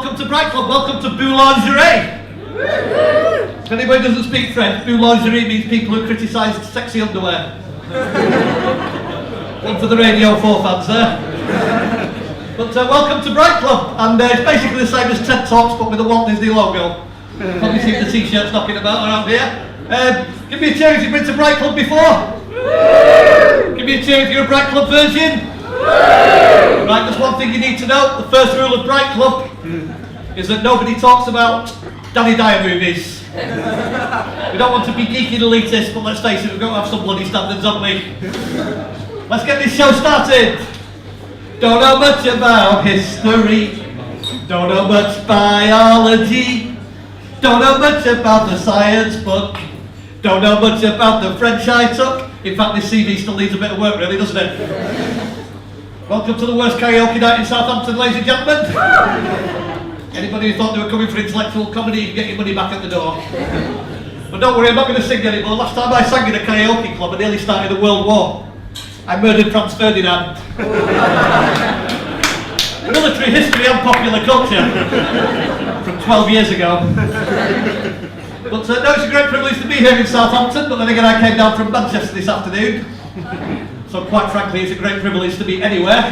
welcome to Bright Club, welcome to Boulangerie. If anybody doesn't speak French, Boulangerie means people who criticise sexy underwear. One for the Radio 4 fans there. But welcome to Bright Club, and it's basically the same as TED Talks but with a Walt Disney logo. Probably seen the t-shirts knocking about around here. Give me a cheer if you've been to Bright Club before. Give me a cheer if you're a Bright Club virgin. Right, there's one thing you need to know. The first rule of Bright Club is that nobody talks about Danny Dyer movies. We don't want to be geeky and elitist, but let's face it, we've got to have some bloody standards, haven't we? Let's get this show started. Don't know much about history. Don't know much biology. Don't know much about the science book. Don't know much about the French I took. In fact, this CV still needs a bit of work, really, doesn't it? Welcome to the worst karaoke night in Southampton, ladies and gentlemen. Anybody who thought they were coming for intellectual comedy, you can get your money back at the door. But don't worry, I'm not going to sing anymore. Last time I sang in a karaoke club, I nearly started a world war. I murdered Franz Ferdinand. Military history and popular culture from 12 years ago. But no, it's a great privilege to be here in Southampton, but then again I came down from Manchester this afternoon. So quite frankly, it's a great privilege to be anywhere.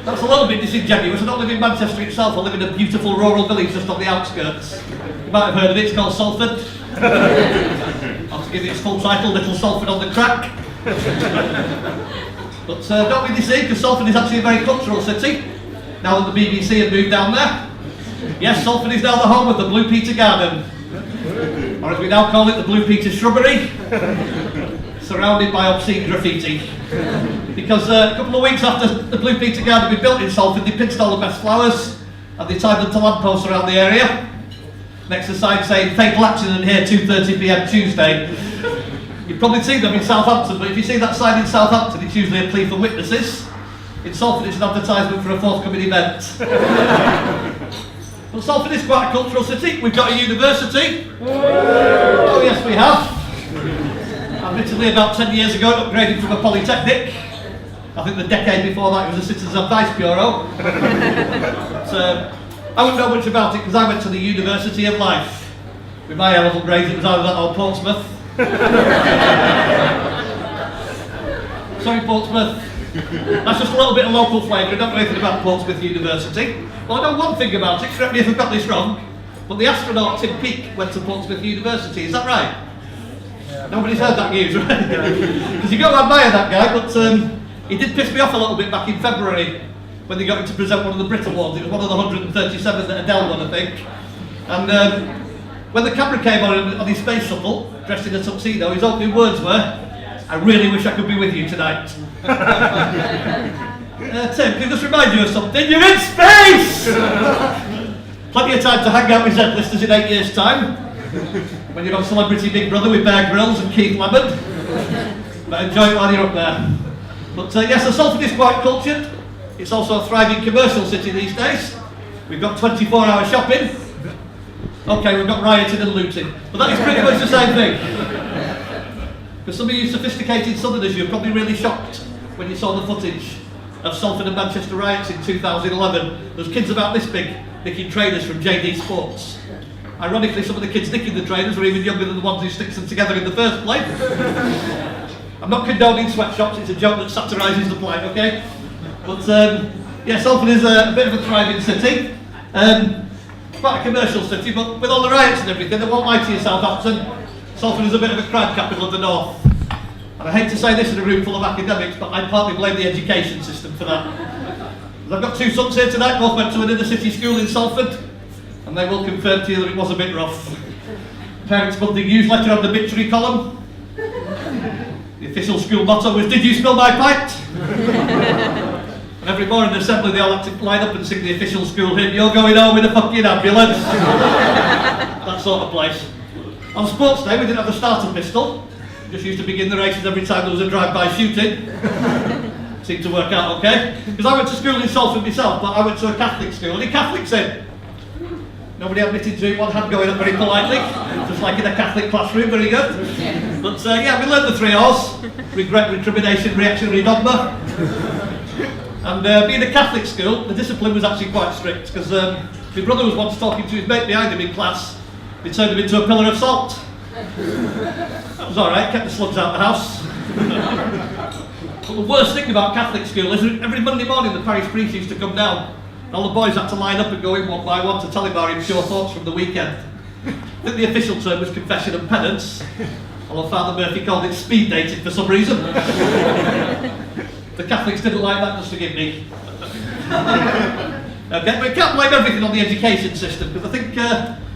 That's a little bit disingenuous. I don't live in Manchester itself, I live in a beautiful rural village just on the outskirts. You might have heard of it, it's called Salford. I'll give it its full title, Little Salford on the Crack. But don't be deceived, because Salford is actually a very cultural city, now that the BBC have moved down there. Yes, Salford is now the home of the Blue Peter Garden, or as we now call it, the Blue Peter Shrubbery, surrounded by obscene graffiti. Because a couple of weeks after the Blue Peter Garden had been built in Salford, they pinched all the best flowers and they tied them to lampposts around the area. Next to a sign saying, fatal accident here, 2:30 PM Tuesday. You've probably seen them in Southampton, but if you see that sign in Southampton, it's usually a plea for witnesses. In Salford, it's an advertisement for a forthcoming event. But Salford is quite a cultural city. We've got a university. Oh yes, we have. Admittedly, about 10 years ago, it upgraded from a polytechnic. I think the decade before that it was a Citizens Advice Bureau. But, I wouldn't know much about it because I went to the University of Life. With my A-level grades, it was either that or Portsmouth. Sorry, Portsmouth. That's just a little bit of local flavour. I don't know anything about Portsmouth University. Well, I know one thing about it, correct me if I've got this wrong, but the astronaut Tim Peake went to Portsmouth University, is that right? Nobody's heard that news, right? Because you got to admire that guy, but he did piss me off a little bit back in February when they got him to present one of the Brit Awards. It was one of the 137 that Adele won, I think. And when the camera came on his space shuttle, dressed in a tuxedo, his opening words were, I really wish I could be with you tonight. Tim, can I just remind you of something? You're in space! Plenty of time to hang out with Z-listers in 8 years' time. When you're on Celebrity Big Brother with Bear Grylls and Keith Lemon. But enjoy it while you're up there. But yes, the Salford is quite cultured. It's also a thriving commercial city these days. We've got 24-hour shopping. Okay, we've got rioting and looting. But that is pretty much the same thing. Because some of you sophisticated southerners, you're probably really shocked when you saw the footage of Salford and Manchester riots in 2011. There's kids about this big nicking trainers from JD Sports. Ironically, some of the kids nicking the trainers were even younger than the ones who sticks them together in the first place. I'm not condoning sweatshops, it's a joke that satirises the plight, okay? But yeah, Salford is a bit of a thriving city. Quite a commercial city, but with all the riots and everything, they won't lie to you, Southampton. Salford is a bit of a crime capital of the north. And I hate to say this in a room full of academics, but I partly blame the education system for that. I've got two sons here tonight, both went to an inner city school in Salford, and they will confirm to you that it was a bit rough. Parents' monthly newsletter on the obituary column. The official school motto was, did you spill my pint? And every morning in assembly they all had to line up and sing the official school hymn, you're going home in a fucking ambulance. That sort of place. On sports day we didn't have the starter pistol. We just used to begin the races every time there was a drive-by shooting. Seemed to work out okay. Because I went to school in Salford myself, but I went to a Catholic school. Any Catholics in? Nobody admitted to it, one hand going up very politely. Just like in a Catholic classroom, very good. But yeah, we learned the 3 R's. Regret, recrimination, reactionary dogma. And being a Catholic school, the discipline was actually quite strict, because my brother was once talking to his mate behind him in class. He turned him into a pillar of salt. That was alright, kept the slugs out of the house. But the worst thing about Catholic school is every Monday morning the parish priest used to come down. And all the boys had to line up and go in one by one to tell him our impure thoughts from the weekend. I think the official term was confession and penance, although Father Murphy called it speed dating for some reason. The Catholics didn't like that, just forgive me. Okay, but we can't blame everything on the education system, because I think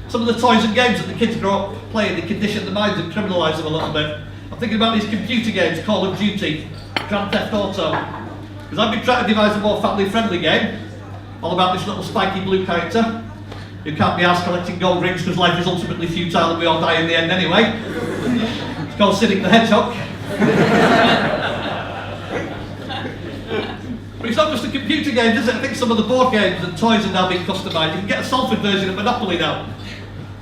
some of the toys and games that the kids grow up playing, they condition their minds and criminalise them a little bit. I'm thinking about these computer games, Call of Duty, Grand Theft Auto, because I've been trying to devise a more family-friendly game, all about this little spiky blue character, who can't be arsed collecting gold rings because life is ultimately futile and we all die in the end anyway. It's called Cynic the Hedgehog. But it's not just a computer game, is it? I think some of the board games and toys are now being customised. You can get a Salford version of Monopoly now.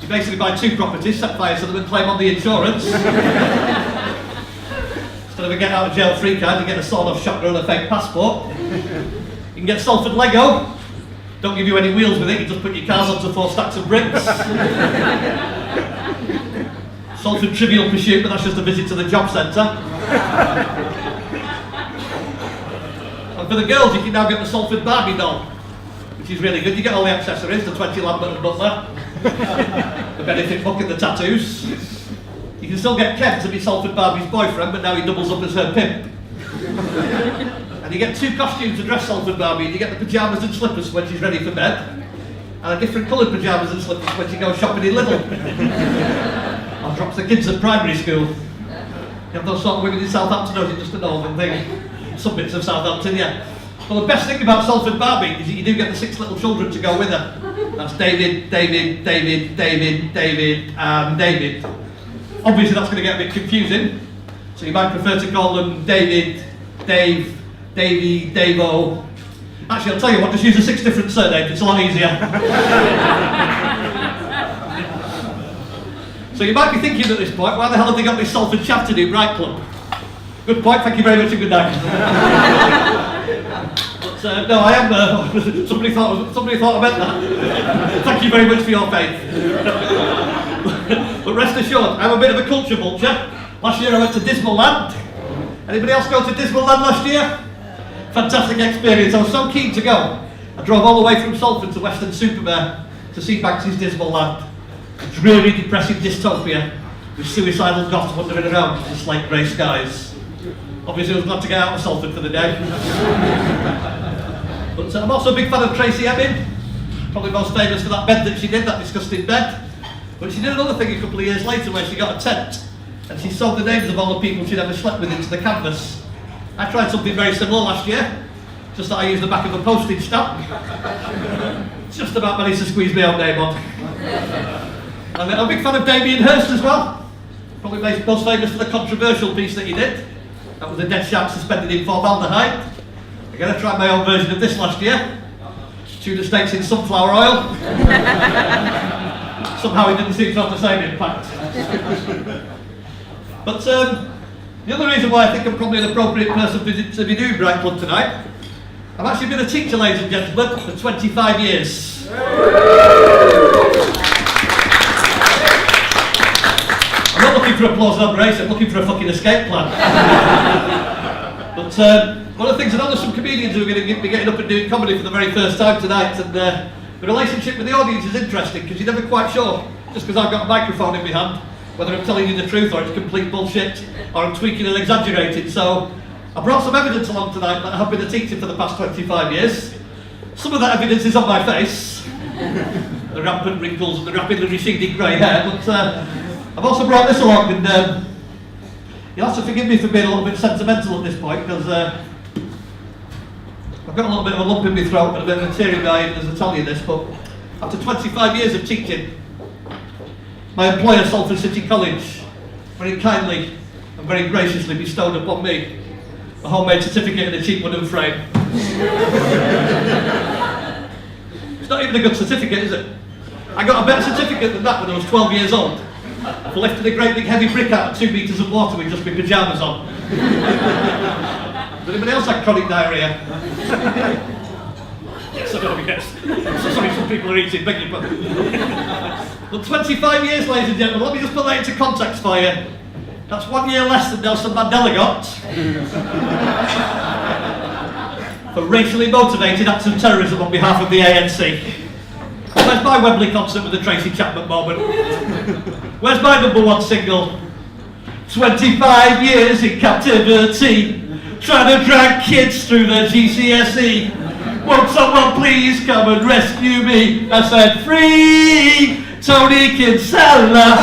You basically buy 2 properties, set fire to them and claim on the insurance. Instead of a get out of jail free card, you get a sawed-off shotgun and a fake passport. You can get Salford Lego. Don't give you any wheels with it, you just put your cars onto 4 stacks of bricks. Salford Trivial Pursuit, but that's just a visit to the job centre. And for the girls, you can now get the Salford Barbie doll, which is really good. You get all the accessories, the 20 Lambert and Butler, the benefit book and the tattoos. You can still get Ken to be Salford Barbie's boyfriend, but now he doubles up as her pimp. And you get 2 costumes to dress Salford Barbie. You get the pyjamas and slippers when she's ready for bed, and a different coloured pyjamas and slippers when she goes shopping in Lidl. Or drops the kids at primary school. You have those sort of women in Southampton, or is it just a northern thing? Some bits of Southampton, yeah. Well, the best thing about Salford Barbie is that you do get the 6 little children to go with her. That's David, David, David, David, David, and David. Obviously that's going to get a bit confusing, so you might prefer to call them David, Dave, Davey, Davo. Actually, I'll tell you what, just use the 6 different surnames, it's a lot easier. So you might be thinking at this point, why the hell have they got this Southampton Bright Club? Good point, thank you very much and good night. But no, I am, somebody thought I meant that. Thank you very much for your faith. But rest assured, I'm a bit of a culture vulture. Last year I went to Dismal Land. Anybody else go to Dismal Land last year? Fantastic experience, I was so keen to go. I drove all the way from Salford to Weston-super-Mare to see Banksy's Dismal Land. A dreary, depressing dystopia with suicidal goths wandering around with slate grey skies. Obviously I was glad to get out of Salford for the day. But I'm also a big fan of Tracy Emin. Probably most famous for that bed that she did, that disgusting bed. But she did another thing a couple of years later where she got a tent and she sewed the names of all the people she'd ever slept with into the canvas. I tried something very similar last year, just that I used the back of a postage stamp. Just about managed to squeeze my own name on. And I'm a big fan of Damien Hirst as well. Probably most famous for the controversial piece that he did. That was a dead shark suspended in formaldehyde. Again, I tried my own version of this last year. Tuna steaks in sunflower oil. Somehow it didn't seem to have the same impact. But the other reason why I think I'm probably an appropriate person to be doing Bright Club tonight, I've actually been a teacher, ladies and gentlemen, for 25 years. I'm not looking for applause and admiration, I'm looking for a fucking escape plan. But one of the things, I know there's some comedians who are going to be getting up and doing comedy for the very first time tonight, and the relationship with the audience is interesting because you're never quite sure, just because I've got a microphone in my hand, whether I'm telling you the truth or it's complete bullshit, or I'm tweaking and exaggerating. So I brought some evidence along tonight that I have been a teacher for the past 25 years. Some of that evidence is on my face, the rampant wrinkles and the rapidly receding grey hair, but I've also brought this along, and you'll have to forgive me for being a little bit sentimental at this point, because I've got a little bit of a lump in my throat and a bit of a tear in my eye as I tell you this, but after 25 years of teaching, my employer, Salford City College, very kindly and very graciously bestowed upon me a homemade certificate in a cheap wooden frame. It's not even a good certificate, is it? I got a better certificate than that when I was 12 years old, for lifting a great big heavy brick out of 2 metres of water with just my pyjamas on. Anybody else have chronic diarrhea? Yes, I know, yes. I'm so sorry, some people are eating, beg your pardon. But 25 years, ladies and gentlemen, let me just put that into context for you. That's 1 year less than Nelson Mandela got for racially motivated acts of terrorism on behalf of the ANC. Where's my Wembley concert with the Tracy Chapman moment? Where's my #1 single? 25 years in captivity, trying to drag kids through their GCSE. Won't someone please come and rescue me? I said, free Tony Kinsella.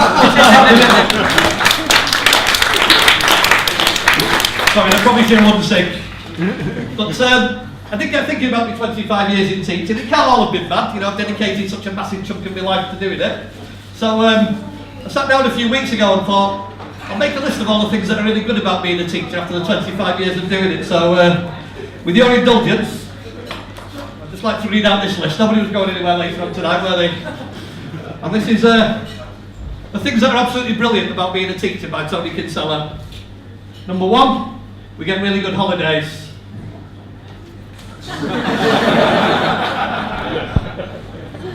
Sorry, I probably shouldn't want to sing. But I did get thinking about my 25 years in teaching. It can't all have been bad, you know, I've dedicated such a massive chunk of my life to doing it. So I sat down a few weeks ago and thought, I'll make a list of all the things that are really good about being a teacher after the 25 years of doing it. So with your indulgence, I'd just like to read out this list. Nobody was going anywhere later on tonight, were they? And this is the things that are absolutely brilliant about being a teacher by Tony Kinsella. Number 1, we get really good holidays.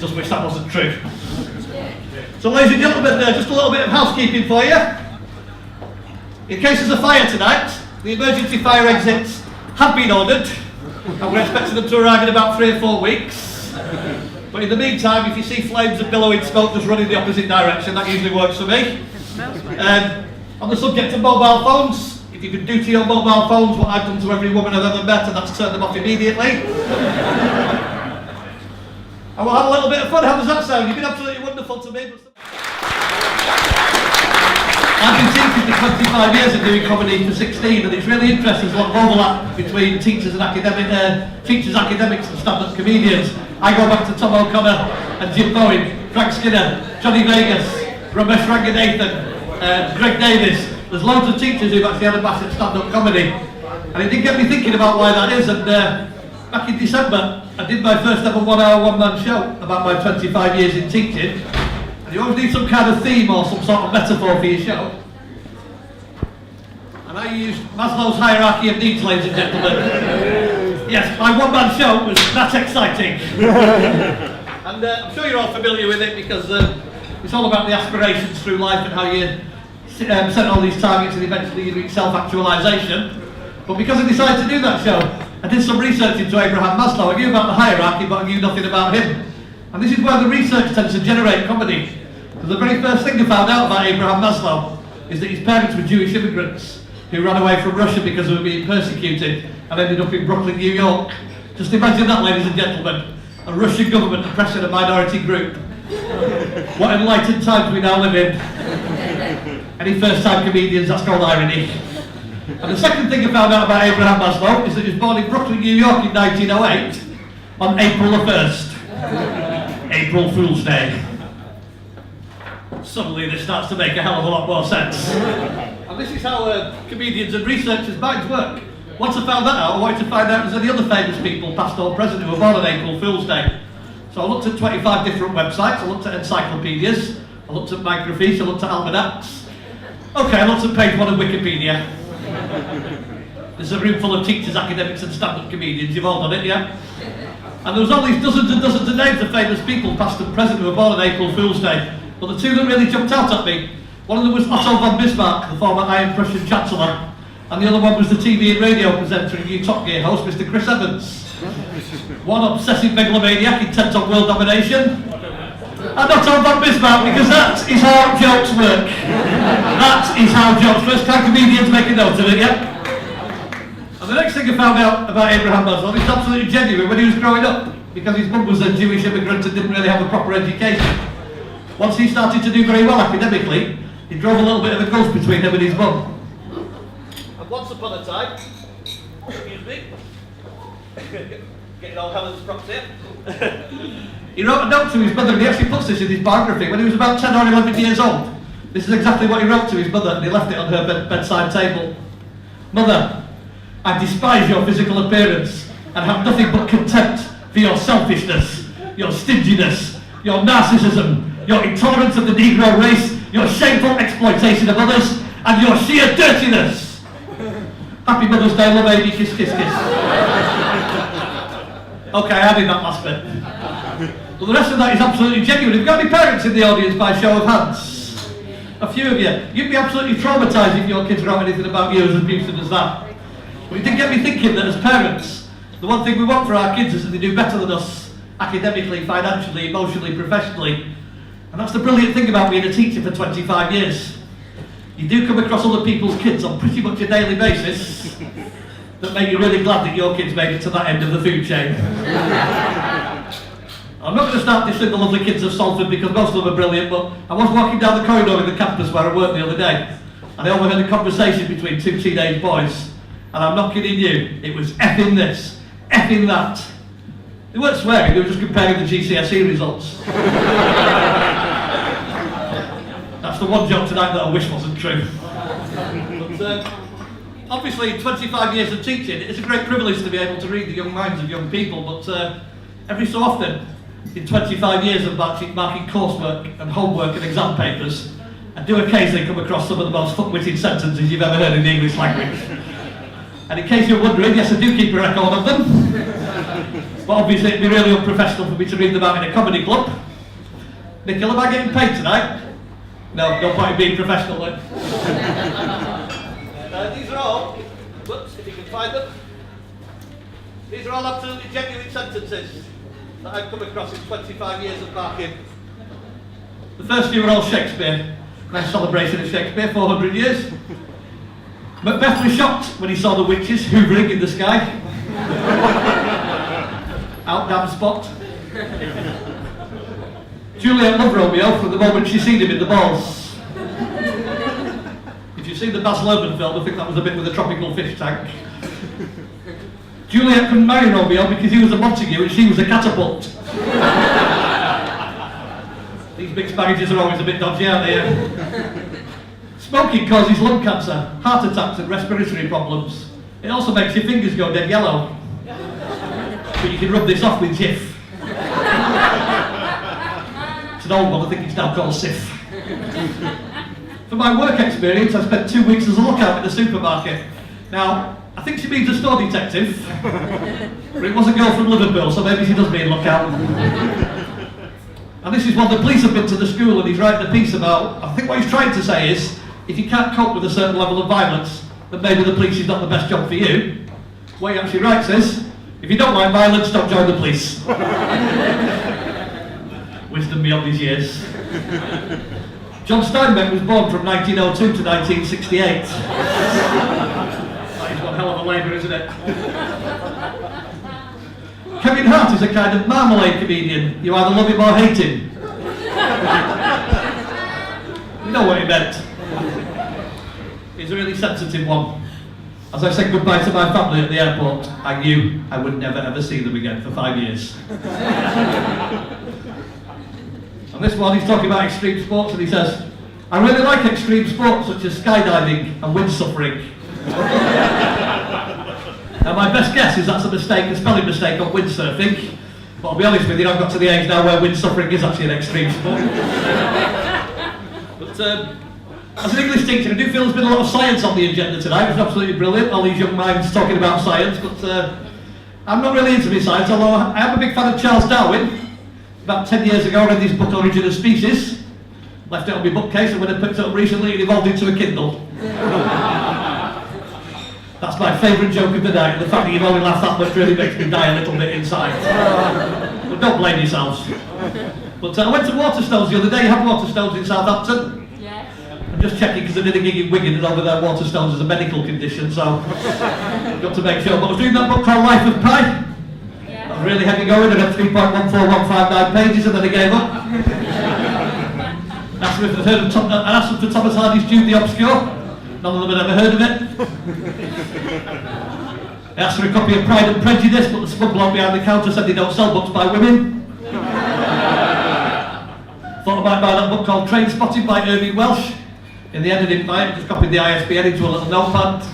Just wish that wasn't true. So ladies and gentlemen, just a little bit of housekeeping for you. In case there's a fire tonight, the emergency fire exits have been ordered and we're expecting them to arrive in about 3 or 4 weeks. But in the meantime, if you see flames and billowing smoke just running the opposite direction, that usually works for me. On the subject of mobile phones, if you could do to your mobile phones what I've done to every woman I've ever met, and that's turn them off immediately. And we'll have a little bit of fun. How does that sound? You've been absolutely wonderful to me. I've been teaching for 25 years and doing comedy for 16, and it's really interesting. There's a lot of overlap between teachers, academics and stand-up comedians. I go back to Tom O'Connor and Jim Bowen, Frank Skinner, Johnny Vegas, Ramesh Ranganathan, Greg Davis. There's loads of teachers who've actually had a massive stand-up comedy. And it did get me thinking about why that is, and back in December, I did my first ever 1-hour one-man show about my 25 years in teaching. And you always need some kind of theme or some sort of metaphor for your show. And I used Maslow's hierarchy of needs, ladies and gentlemen. Yes, my one-man show was that exciting. And I'm sure you're all familiar with it because it's all about the aspirations through life and how you set all these targets and eventually you reach self-actualization. But because I decided to do that show, I did some research into Abraham Maslow. I knew about the hierarchy, but I knew nothing about him. And this is where the research tends to generate comedy. Because the very first thing I found out about Abraham Maslow is that his parents were Jewish immigrants who ran away from Russia because they were being persecuted and ended up in Brooklyn, New York. Just imagine that, ladies and gentlemen. A Russian government oppressing a minority group. What enlightened times we now live in. Any first-time comedians, that's called irony. And the second thing I found out about Abraham Maslow is that he was born in Brooklyn, New York in 1908 on April the 1st. April Fool's Day. Suddenly this starts to make a hell of a lot more sense. And this is how comedians and researchers' minds work. Once I found that out, I wanted to find out if there's any other famous people, past or present, who were born on April Fool's Day. So I looked at 25 different websites, I looked at encyclopedias, I looked at microfiche, I looked at almanacs. Okay, I looked at page 1 of Wikipedia. There's a room full of teachers, academics and stand-up comedians, you've all done it, yeah? And there was all these dozens and dozens of names of famous people, past and present, who were born on April Fool's Day. But the two that really jumped out at me, one of them was Otto von Bismarck, the former Iron Prussian Chancellor, and the other one was the TV and radio presenter and new Top Gear host, Mr. Chris Evans. One obsessive megalomaniac intent on world domination, and Otto von Bismarck, because that is how jokes work. That is how jokes work. First time comedians make a note of it, yeah? And the next thing I found out about Abraham Maslow, it's absolutely genuine when he was growing up, because his mum was a Jewish immigrant and didn't really have a proper education. Once he started to do very well academically, he drove a little bit of a gulf between him and his mum. And once upon a time, excuse me, getting all Helen's props here. He wrote a note to his mother, and he actually puts this in his biography. When he was about 10 or 11 years old, this is exactly what he wrote to his mother, and he left it on her bedside table. Mother, I despise your physical appearance and have nothing but contempt for your selfishness, your stinginess, your narcissism, your intolerance of the Negro race, your shameful exploitation of others, and your sheer dirtiness. Happy Mother's Day, love Amy, kiss, kiss, kiss. Okay, I did that last bit. But the rest of that is absolutely genuine. Have you got any parents in the audience by show of hands? A few of you. You'd be absolutely traumatised if your kids wrote anything about you as abusive as that. But it did get me thinking that as parents, the one thing we want for our kids is that they do better than us academically, financially, emotionally, professionally. And that's the brilliant thing about being a teacher for 25 years. You do come across other people's kids on pretty much a daily basis that make you really glad that your kids made it to that end of the food chain. I'm not going to start dissing the lovely kids of Salford because most of them are brilliant, but I was walking down the corridor in the campus where I worked the other day, and I overheard a conversation between two teenage boys, and I'm not kidding you, it was effing this, effing that. They weren't swearing, they were just comparing the GCSE results. That's the one joke tonight that I wish wasn't true. But obviously, 25 years of teaching, it's a great privilege to be able to read the young minds of young people, but every so often, in 25 years of marking coursework and homework and exam papers, I do occasionally come across some of the most fuck-witted sentences you've ever heard in the English language. And in case you're wondering, yes, I do keep a record of them. But obviously it'd be really unprofessional for me to read them out in a comedy club. Nicola, am I getting paid tonight? No, no point in being professional then. These are all, whoops, if you can find them. These are all absolutely genuine sentences that I've come across in 25 years of marking. The first few were all Shakespeare. Nice celebration of Shakespeare, 400 years. Macbeth was shocked when he saw the witches hoovering in the sky. Out damn spot. Juliet loved Romeo from the moment she seen him in the balls. If you've seen the Baz Luhrmann film, I think that was a bit with a tropical fish tank. Juliet couldn't marry Romeo because he was a Montague and she was a catapult. These mixed marriages are always a bit dodgy, aren't they? Smoking causes lung cancer, heart attacks and respiratory problems. It also makes your fingers go dead yellow. But you can rub this off with Jif. It's an old one, I think it's now called Sif. For my work experience, I spent 2 weeks as a lookout in the supermarket. Now, I think she means a store detective, but it was a girl from Liverpool, so maybe she does mean lookout. And this is when the police have been to the school and he's writing a piece about, I think what he's trying to say is, if you can't cope with a certain level of violence, then maybe the police is not the best job for you. What he actually writes is, if you don't like violence, don't join the police. Wisdom beyond his years. John Steinbeck was born from 1902 to 1968. That is one hell of a labour, isn't it? Kevin Hart is a kind of marmalade comedian. You either love him or hate him. You know what he meant. He's a really sensitive one. As I said goodbye to my family at the airport, I knew I would never ever see them again for 5 years. And this one, he's talking about extreme sports and he says, I really like extreme sports such as skydiving and windsuffering. Now my best guess is that's a mistake, a spelling mistake on windsurfing. But I'll be honest with you, I've got to the age now where windsuffering is actually an extreme sport. But as an English teacher, I do feel there's been a lot of science on the agenda tonight. It was absolutely brilliant, all these young minds talking about science, but I'm not really into my science, although I am a big fan of Charles Darwin. About 10 years ago I read his book Origin of Species, left it on my bookcase, and when I picked it up recently it evolved into a Kindle. That's my favourite joke of the night, and the fact that you've only laughed that much really makes me die a little bit inside. But don't blame yourselves. But I went to Waterstones the other day. You have Waterstones in Southampton? Yes. I'm just checking because I did a gig in Wigan and over there Waterstones is a medical condition, so I've got to make sure. But I was doing that book called Life of Pi. I was really heavy going, I had 3.14159 pages and then I gave up. I asked them if they'd heard of I asked them for Thomas Hardy's Jude the Obscure. None of them had ever heard of it. I asked for a copy of Pride and Prejudice, but the smug bloke behind the counter said they don't sell books by women. Thought I might buy that book called Train Spotting by Irving Welsh. In the end I didn't buy it, I just copied the ISBN into a little notepad.